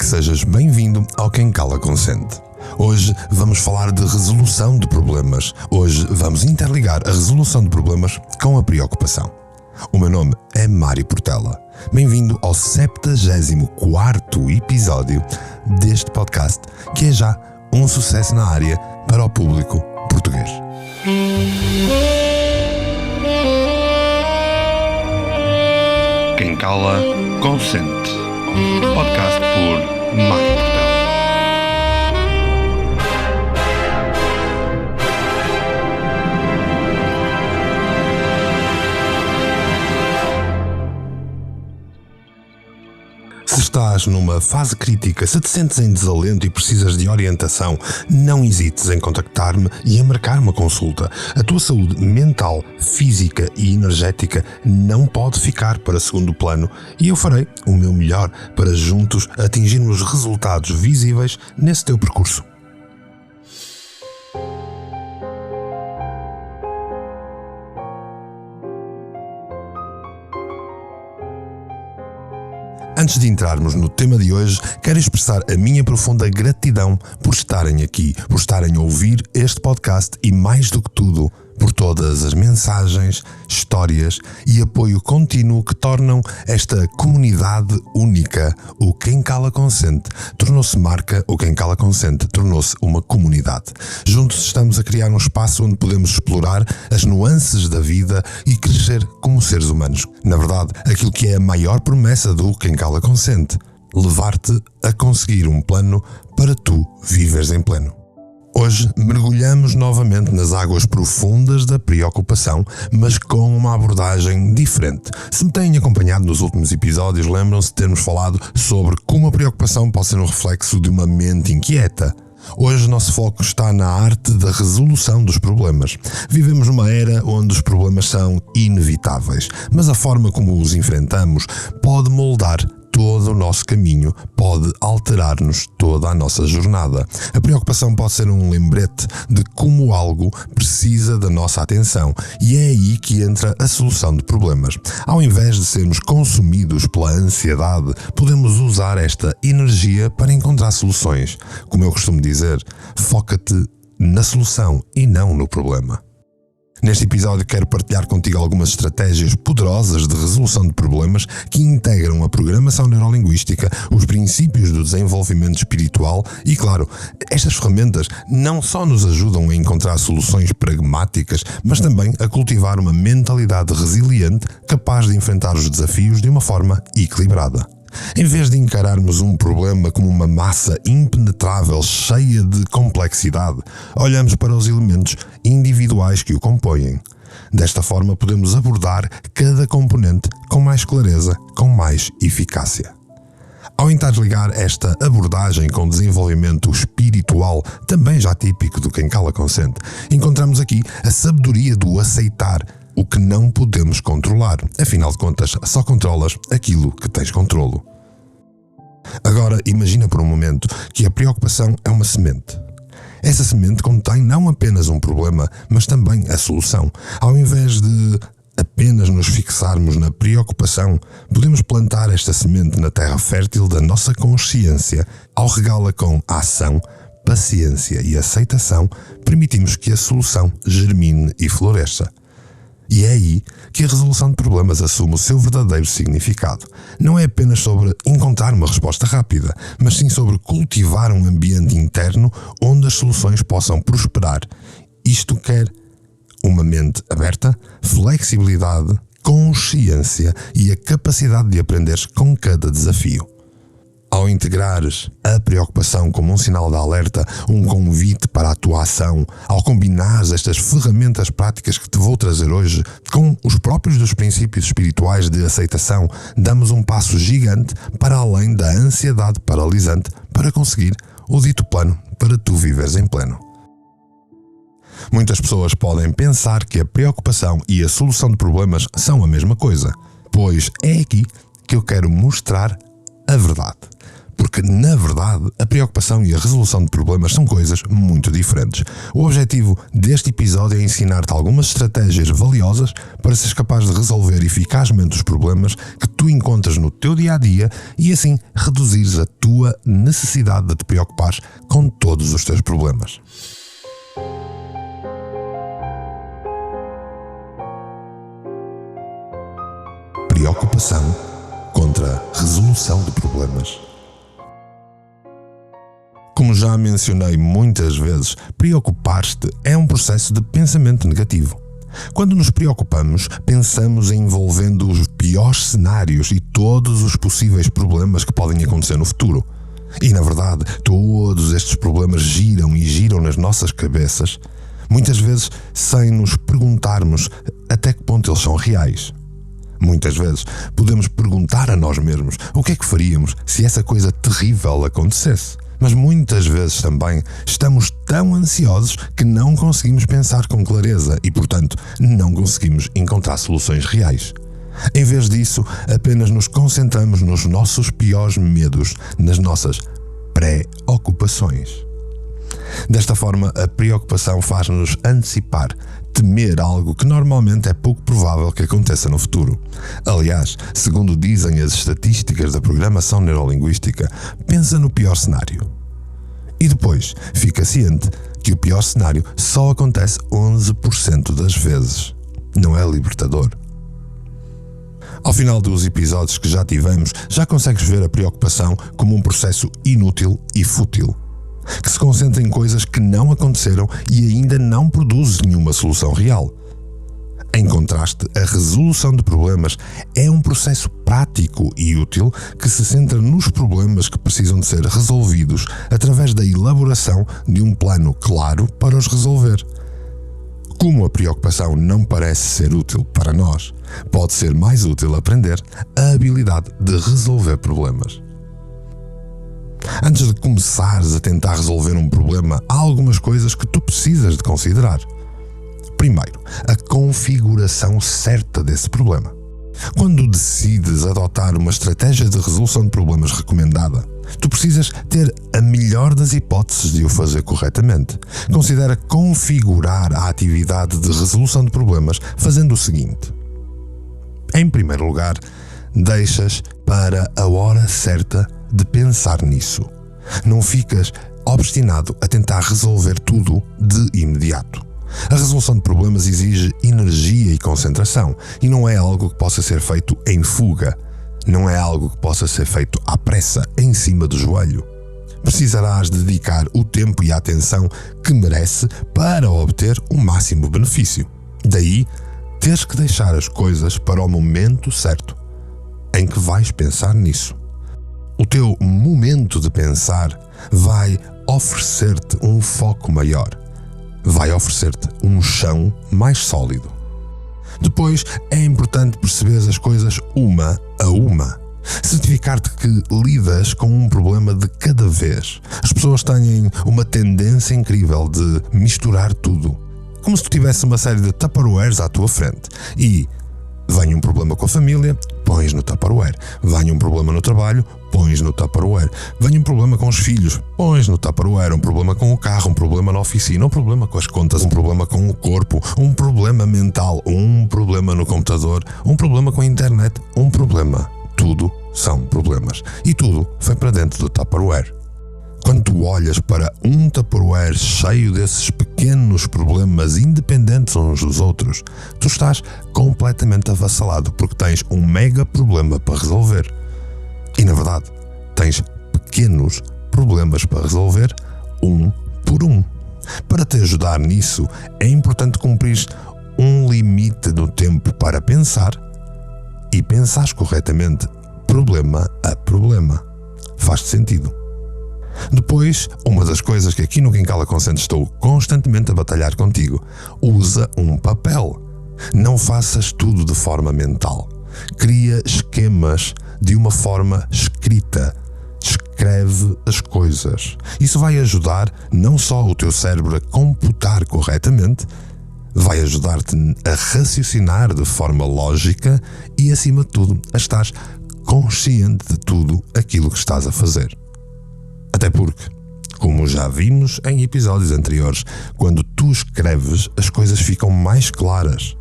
sejas bem-vindo ao Quem Cala Consente. Hoje vamos falar de resolução de problemas. Hoje vamos interligar a resolução de problemas com a preocupação. O meu nome é Mário Portela. Bem-vindo ao 74º episódio deste podcast, que é já um sucesso na área para o público português. Quem Cala Consente. Podcast por Mário Portela. Se estás numa fase crítica, se te sentes em desalento e precisas de orientação, não hesites em contactar-me e em marcar uma consulta. A tua saúde mental, física e energética não pode ficar para segundo plano e eu farei o meu melhor para juntos atingirmos resultados visíveis nesse teu percurso. Antes de entrarmos no tema de hoje, quero expressar a minha profunda gratidão por estarem aqui, por estarem a ouvir este podcast e, mais do que tudo, por todas as mensagens, histórias e apoio contínuo que tornam esta comunidade única. O Quem Cala Consente tornou-se marca, o Quem Cala Consente tornou-se uma comunidade. Juntos estamos a criar um espaço onde podemos explorar as nuances da vida e crescer como seres humanos. Na verdade, aquilo que é a maior promessa do Quem Cala Consente: levar-te a conseguir um plano para tu viveres em pleno. Hoje mergulhamos novamente nas águas profundas da preocupação, mas com uma abordagem diferente. Se me têm acompanhado nos últimos episódios, lembram-se de termos falado sobre como a preocupação pode ser um reflexo de uma mente inquieta. Hoje o nosso foco está na arte da resolução dos problemas. Vivemos numa era onde os problemas são inevitáveis, mas a forma como os enfrentamos pode moldar todo o nosso caminho, pode alterar-nos toda a nossa jornada. A preocupação pode ser um lembrete de como algo precisa da nossa atenção e é aí que entra a solução de problemas. Ao invés de sermos consumidos pela ansiedade, podemos usar esta energia para encontrar soluções. Como eu costumo dizer, foca-te na solução e não no problema. Neste episódio quero partilhar contigo algumas estratégias poderosas de resolução de problemas que integram a programação neurolinguística, os princípios do desenvolvimento espiritual e, claro, estas ferramentas não só nos ajudam a encontrar soluções pragmáticas, mas também a cultivar uma mentalidade resiliente capaz de enfrentar os desafios de uma forma equilibrada. Em vez de encararmos um problema como uma massa impenetrável cheia de complexidade, olhamos para os elementos individuais que o compõem. Desta forma podemos abordar cada componente com mais clareza, com mais eficácia. Ao interligar esta abordagem com o desenvolvimento espiritual, também já típico do Quem Cala Consente, encontramos aqui a sabedoria do aceitar o que não podemos controlar. Afinal de contas, só controlas aquilo que tens controlo. Agora, imagina por um momento que a preocupação é uma semente. Essa semente contém não apenas um problema, mas também a solução. Ao invés de apenas nos fixarmos na preocupação, podemos plantar esta semente na terra fértil da nossa consciência. Ao regá-la com ação, paciência e aceitação, permitimos que a solução germine e floresça. E é aí que a resolução de problemas assume o seu verdadeiro significado. Não é apenas sobre encontrar uma resposta rápida, mas sim sobre cultivar um ambiente interno onde as soluções possam prosperar. Isto quer uma mente aberta, flexibilidade, consciência e a capacidade de aprender com cada desafio. Ao integrares a preocupação como um sinal de alerta, um convite para a tua ação, ao combinares estas ferramentas práticas que te vou trazer hoje com os próprios dos princípios espirituais de aceitação, damos um passo gigante para além da ansiedade paralisante para conseguir o dito plano para tu viveres em pleno. Muitas pessoas podem pensar que a preocupação e a solução de problemas são a mesma coisa, pois é aqui que eu quero mostrar a verdade. Porque, na verdade, a preocupação e a resolução de problemas são coisas muito diferentes. O objetivo deste episódio é ensinar-te algumas estratégias valiosas para seres capaz de resolver eficazmente os problemas que tu encontras no teu dia-a-dia e assim reduzires a tua necessidade de te preocupar com todos os teus problemas. Preocupação contra resolução de problemas. Como já mencionei muitas vezes, preocupar-te é um processo de pensamento negativo. Quando nos preocupamos, pensamos envolvendo os piores cenários e todos os possíveis problemas que podem acontecer no futuro. E, na verdade, todos estes problemas giram e giram nas nossas cabeças, muitas vezes sem nos perguntarmos até que ponto eles são reais. Muitas vezes podemos perguntar a nós mesmos o que é que faríamos se essa coisa terrível acontecesse. Mas muitas vezes também estamos tão ansiosos que não conseguimos pensar com clareza e, portanto, não conseguimos encontrar soluções reais. Em vez disso, apenas nos concentramos nos nossos piores medos, nas nossas preocupações. Desta forma, a preocupação faz-nos antecipar, temer algo que normalmente é pouco provável que aconteça no futuro. Aliás, segundo dizem as estatísticas da programação neurolinguística, pensa no pior cenário. E depois, fica ciente que o pior cenário só acontece 11% das vezes. Não é libertador? Ao final dos episódios que já tivemos, já consegues ver a preocupação como um processo inútil e fútil, que se concentra em coisas que não aconteceram e ainda não produz nenhuma solução real. Em contraste, a resolução de problemas é um processo prático e útil que se centra nos problemas que precisam de ser resolvidos através da elaboração de um plano claro para os resolver. Como a preocupação não parece ser útil para nós, pode ser mais útil aprender a habilidade de resolver problemas. Antes de começares a tentar resolver um problema, há algumas coisas que tu precisas de considerar. Primeiro, a configuração certa desse problema. Quando decides adotar uma estratégia de resolução de problemas recomendada, tu precisas ter a melhor das hipóteses de o fazer corretamente. Considera configurar a atividade de resolução de problemas fazendo o seguinte. Em primeiro lugar, deixas para a hora certa de pensar nisso. Não ficas obstinado a tentar resolver tudo de imediato. A resolução de problemas exige energia e concentração e não é algo que possa ser feito em fuga. Não é algo que possa ser feito à pressa, em cima do joelho. Precisarás dedicar o tempo e a atenção que merece para obter o máximo benefício. Daí, teres que deixar as coisas para o momento certo em que vais pensar nisso. O teu momento de pensar vai oferecer-te um foco maior. Vai oferecer-te um chão mais sólido. Depois, é importante perceber as coisas uma a uma. Certificar-te que lidas com um problema de cada vez. As pessoas têm uma tendência incrível de misturar tudo. Como se tu tivesse uma série de Tupperwares à tua frente. E vem um problema com a família, pões no Tupperware. Vem um problema no trabalho, pões no Tupperware. Vem um problema com os filhos, pões no Tupperware. Um problema com o carro, um problema na oficina, um problema com as contas, um problema com o corpo, um problema mental, um problema no computador, um problema com a internet, um problema. Tudo são problemas. E tudo foi para dentro do Tupperware. Quando tu olhas para um Tupperware cheio desses pequenos problemas independentes uns dos outros, tu estás completamente avassalado porque tens um mega problema para resolver. E na verdade, tens pequenos problemas para resolver, um por um. Para te ajudar nisso, é importante cumprir um limite do tempo para pensar e pensares corretamente, problema a problema. Faz-te sentido? Depois, uma das coisas que aqui no Quincala Consciente estou constantemente a batalhar contigo, usa um papel. Não faças tudo de forma mental. Cria esquemas de uma forma escrita. Escreve as coisas. Isso vai ajudar não só o teu cérebro a computar corretamente, vai ajudar-te a raciocinar de forma lógica e, acima de tudo, a estar consciente de tudo aquilo que estás a fazer. Até porque, como já vimos em episódios anteriores, quando tu escreves, as coisas ficam mais claras.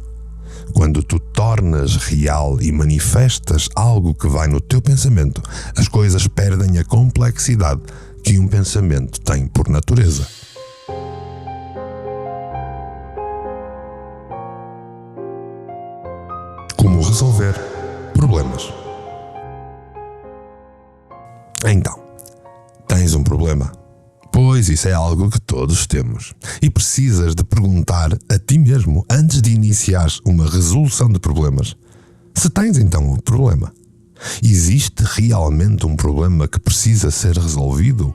Quando tu tornas real e manifestas algo que vai no teu pensamento, as coisas perdem a complexidade que um pensamento tem por natureza. Como resolver problemas? Então, tens um problema? Pois isso é algo que todos temos. E precisas de perguntar a ti mesmo, antes de iniciares uma resolução de problemas, se tens então o problema. Existe realmente um problema que precisa ser resolvido?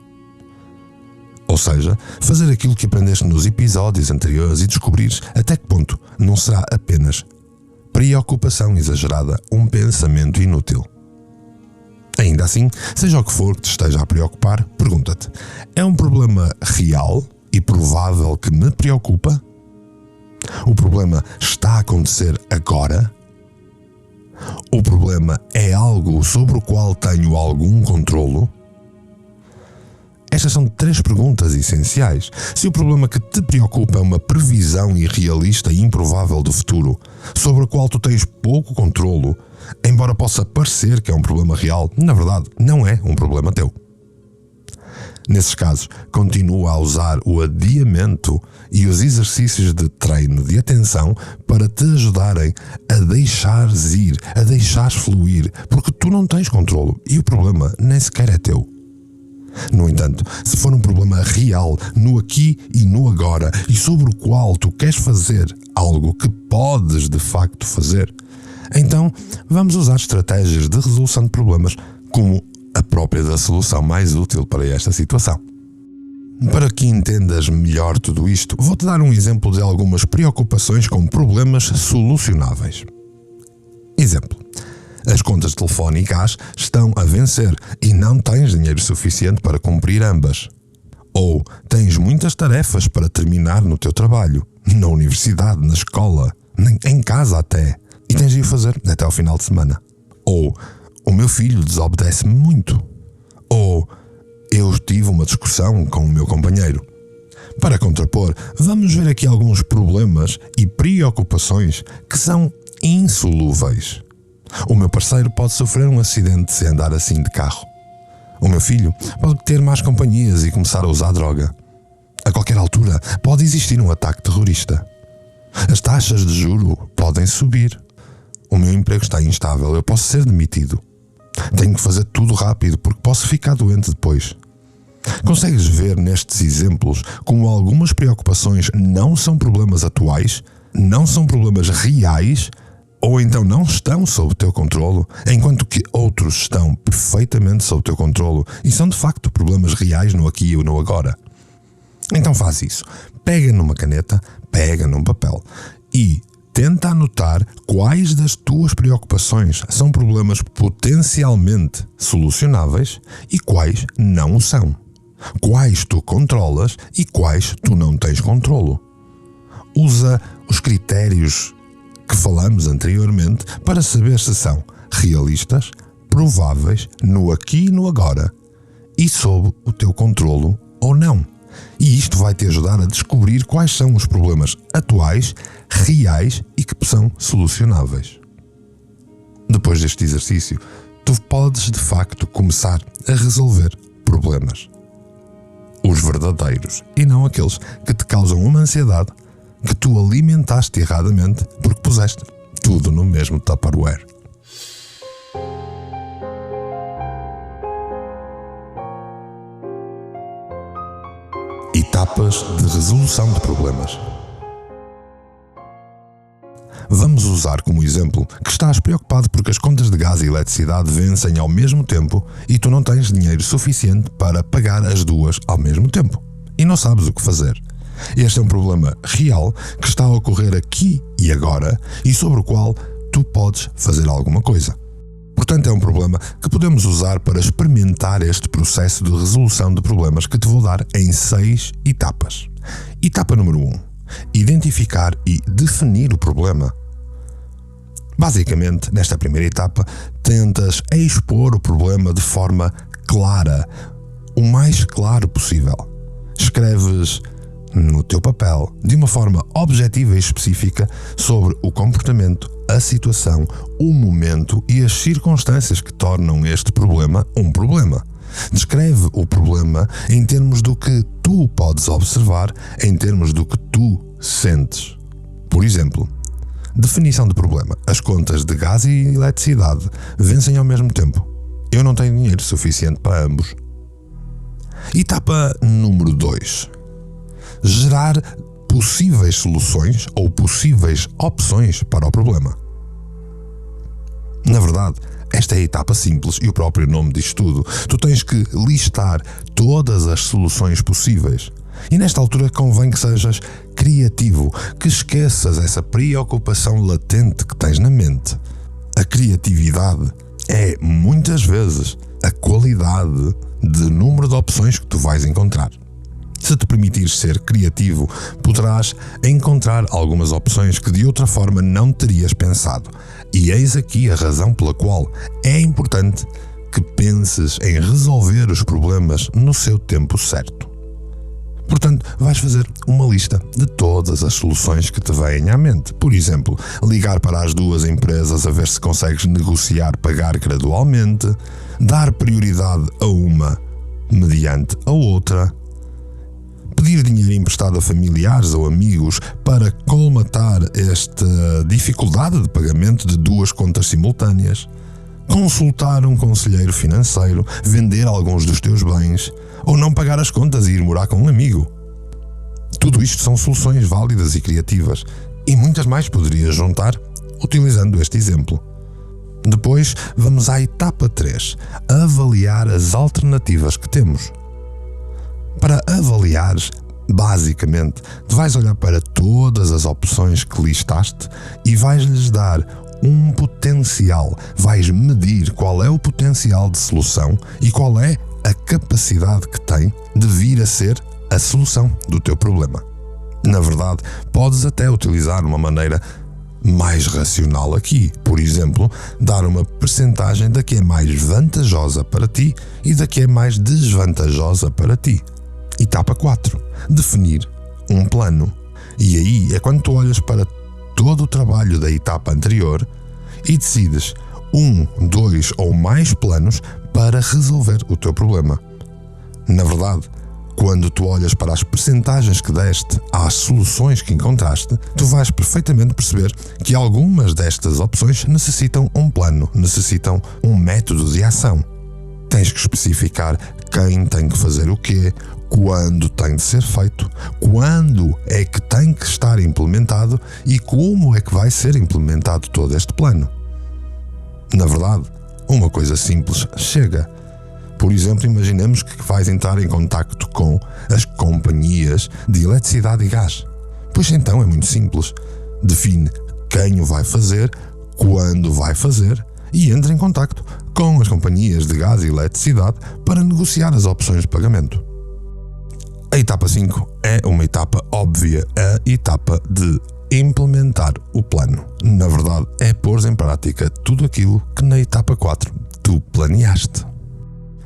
Ou seja, fazer aquilo que aprendeste nos episódios anteriores e descobrires até que ponto não será apenas preocupação exagerada, um pensamento inútil. Ainda assim, seja o que for que te esteja a preocupar, pergunta-te: é um problema real e provável que me preocupa? O problema está a acontecer agora? O problema é algo sobre o qual tenho algum controlo? Estas são 3 perguntas essenciais. Se o problema que te preocupa é uma previsão irrealista e improvável do futuro, sobre o qual tu tens pouco controlo, embora possa parecer que é um problema real, na verdade não é um problema teu. Nesses casos, continua a usar o adiamento e os exercícios de treino de atenção para te ajudarem a deixares ir, a deixares fluir, porque tu não tens controlo e o problema nem sequer é teu. No entanto, se for um problema real, no aqui e no agora, e sobre o qual tu queres fazer algo que podes de facto fazer, então vamos usar estratégias de resolução de problemas como a própria da solução mais útil para esta situação. Para que entendas melhor tudo isto, vou-te dar um exemplo de algumas preocupações com problemas solucionáveis. Exemplo: as contas de telefone e gás estão a vencer e não tens dinheiro suficiente para cumprir ambas. Ou tens muitas tarefas para terminar no teu trabalho, na universidade, na escola, em casa até, e tens de o fazer até ao final de semana. Ou o meu filho desobedece-me muito. Ou eu tive uma discussão com o meu companheiro. Para contrapor, vamos ver aqui alguns problemas e preocupações que são insolúveis. O meu parceiro pode sofrer um acidente se andar assim de carro. O meu filho pode ter más companhias e começar a usar droga. A qualquer altura pode existir um ataque terrorista. As taxas de juro podem subir. O meu emprego está instável, eu posso ser demitido. Tenho que fazer tudo rápido porque posso ficar doente depois. Consegues ver nestes exemplos como algumas preocupações não são problemas atuais, não são problemas reais, ou então não estão sob o teu controlo, enquanto que outros estão perfeitamente sob o teu controlo e são de facto problemas reais no aqui e no agora. Então faz isso. Pega numa caneta, pega num papel e tenta anotar quais das tuas preocupações são problemas potencialmente solucionáveis e quais não o são. Quais tu controlas e quais tu não tens controlo. Usa os critérios que falamos anteriormente para saber se são realistas, prováveis, no aqui e no agora e sob o teu controlo ou não. E isto vai te ajudar a descobrir quais são os problemas atuais, reais e que são solucionáveis. Depois deste exercício, tu podes de facto começar a resolver problemas. Os verdadeiros e não aqueles que te causam uma ansiedade que tu alimentaste erradamente porque puseste tudo no mesmo Tupperware. Etapas de resolução de problemas. Vamos usar como exemplo que estás preocupado porque as contas de gás e eletricidade vencem ao mesmo tempo e tu não tens dinheiro suficiente para pagar as duas ao mesmo tempo e não sabes o que fazer. Este é um problema real que está a ocorrer aqui e agora e sobre o qual tu podes fazer alguma coisa. Portanto, é um problema que podemos usar para experimentar este processo de resolução de problemas que te vou dar em 6 etapas. Etapa número 1. Identificar e definir o problema. Basicamente, nesta primeira etapa, tentas expor o problema de forma clara, o mais claro possível. Escreves no teu papel, de uma forma objetiva e específica, sobre o comportamento, a situação, o momento e as circunstâncias que tornam este problema um problema. Descreve o problema em termos do que tu podes observar, em termos do que tu sentes. Por exemplo, definição de problema. As contas de gás e eletricidade vencem ao mesmo tempo. Eu não tenho dinheiro suficiente para ambos. Etapa número 2. Gerar possíveis soluções ou possíveis opções para o problema. Na verdade, esta é a etapa simples e o próprio nome diz tudo. Tu tens que listar todas as soluções possíveis. E nesta altura convém que sejas criativo, que esqueças essa preocupação latente que tens na mente. A criatividade é, muitas vezes, a qualidade de número de opções que tu vais encontrar. Se te permitires ser criativo, poderás encontrar algumas opções que de outra forma não terias pensado. E eis aqui a razão pela qual é importante que penses em resolver os problemas no seu tempo certo. Portanto, vais fazer uma lista de todas as soluções que te vêm à mente. Por exemplo, ligar para as duas empresas a ver se consegues negociar pagar gradualmente, dar prioridade a uma mediante a outra, pedir dinheiro emprestado a familiares ou amigos para colmatar esta dificuldade de pagamento de duas contas simultâneas, consultar um conselheiro financeiro, vender alguns dos teus bens ou não pagar as contas e ir morar com um amigo. Tudo isto são soluções válidas e criativas e muitas mais poderias juntar utilizando este exemplo. Depois vamos à etapa 3, avaliar as alternativas que temos. Para avaliares, basicamente, tu vais olhar para todas as opções que listaste e vais-lhes dar um potencial. Vais medir qual é o potencial de solução e qual é a capacidade que tem de vir a ser a solução do teu problema. Na verdade, podes até utilizar uma maneira mais racional aqui. Por exemplo, dar uma percentagem da que é mais vantajosa para ti e da que é mais desvantajosa para ti. Etapa 4. Definir um plano. E aí é quando tu olhas para todo o trabalho da etapa anterior e decides 1, 2 ou mais planos para resolver o teu problema. Na verdade, quando tu olhas para as percentagens que deste às soluções que encontraste, tu vais perfeitamente perceber que algumas destas opções necessitam um plano, necessitam um método de ação. Tens que especificar quem tem que fazer o quê, quando tem de ser feito, quando é que tem que estar implementado e como é que vai ser implementado todo este plano. Na verdade, uma coisa simples chega. Por exemplo, imaginemos que vais entrar em contacto com as companhias de eletricidade e gás. Pois então é muito simples. Define quem o vai fazer, quando vai fazer e entra em contacto com as companhias de gás e eletricidade para negociar as opções de pagamento. A etapa 5 é uma etapa óbvia, a etapa de implementar o plano. Na verdade, é pôr em prática tudo aquilo que na etapa 4 tu planeaste.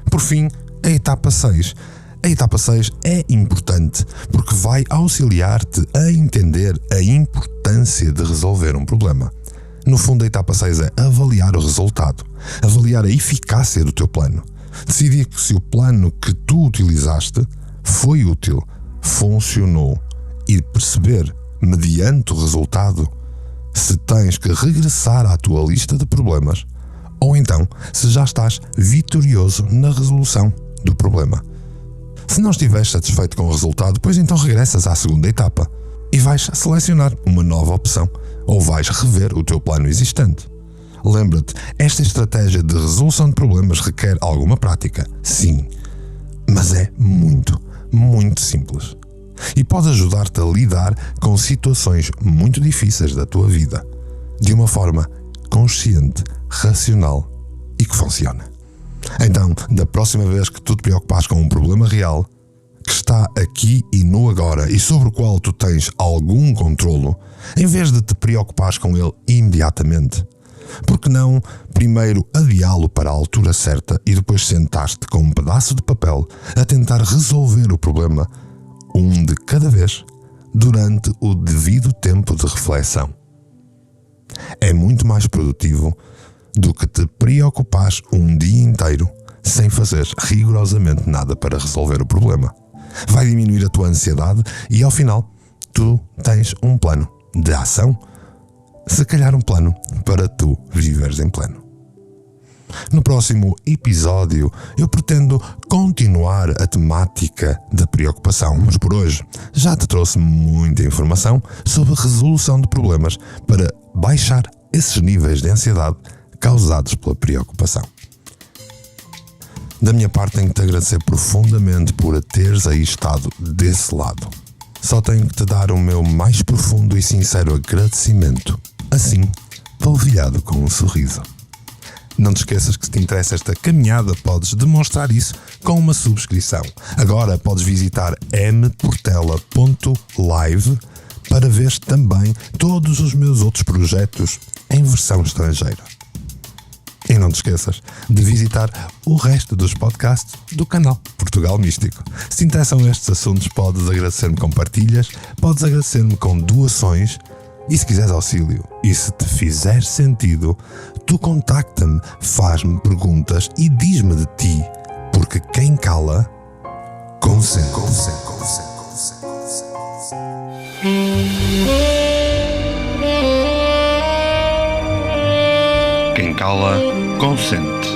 Por fim, a etapa 6. A etapa 6 é importante porque vai auxiliar-te a entender a importância de resolver um problema. No fundo, a etapa 6 é avaliar o resultado, avaliar a eficácia do teu plano, decidir se o plano que tu utilizaste foi útil, funcionou e perceber, mediante o resultado, se tens que regressar à tua lista de problemas ou então se já estás vitorioso na resolução do problema. Se não estiveres satisfeito com o resultado, pois então regressas à segunda etapa e vais selecionar uma nova opção ou vais rever o teu plano existente. Lembra-te, esta estratégia de resolução de problemas requer alguma prática, sim, mas é muito simples e pode ajudar-te a lidar com situações muito difíceis da tua vida de uma forma consciente, racional e que funciona. Então, da próxima vez que tu te preocupares com um problema real que está aqui e no agora e sobre o qual tu tens algum controlo, em vez de te preocupares com ele imediatamente, Por que não primeiro adiá-lo para a altura certa e depois sentar-te com um pedaço de papel a tentar resolver o problema, um de cada vez, durante o devido tempo de reflexão? É muito mais produtivo do que te preocupares um dia inteiro sem fazer rigorosamente nada para resolver o problema. Vai diminuir a tua ansiedade e, ao final, tu tens um plano de ação, se calhar um plano para tu viveres em pleno. No próximo episódio, eu pretendo continuar a temática da preocupação, mas por hoje já te trouxe muita informação sobre a resolução de problemas para baixar esses níveis de ansiedade causados pela preocupação. Da minha parte, tenho que te agradecer profundamente por teres aí estado desse lado. Só tenho que te dar o meu mais profundo e sincero agradecimento, assim, polvilhado com um sorriso. Não te esqueças que, se te interessa esta caminhada, podes demonstrar isso com uma subscrição. Agora podes visitar mportela.live para ver também todos os meus outros projetos em versão estrangeira. E não te esqueças de visitar o resto dos podcasts do canal Portugal Místico. Se te interessam estes assuntos, podes agradecer-me com partilhas, podes agradecer-me com doações e, se quiseres auxílio e se te fizer sentido, tu contacta-me, faz-me perguntas e diz-me de ti, porque quem cala, consente. Quem cala, consente.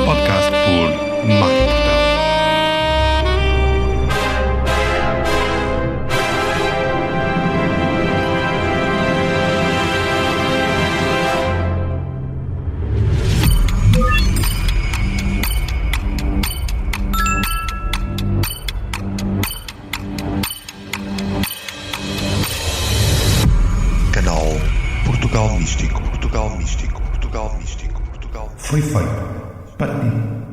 Podcast por Mário Portela. Canal Portugal Místico. Foi feito para ti.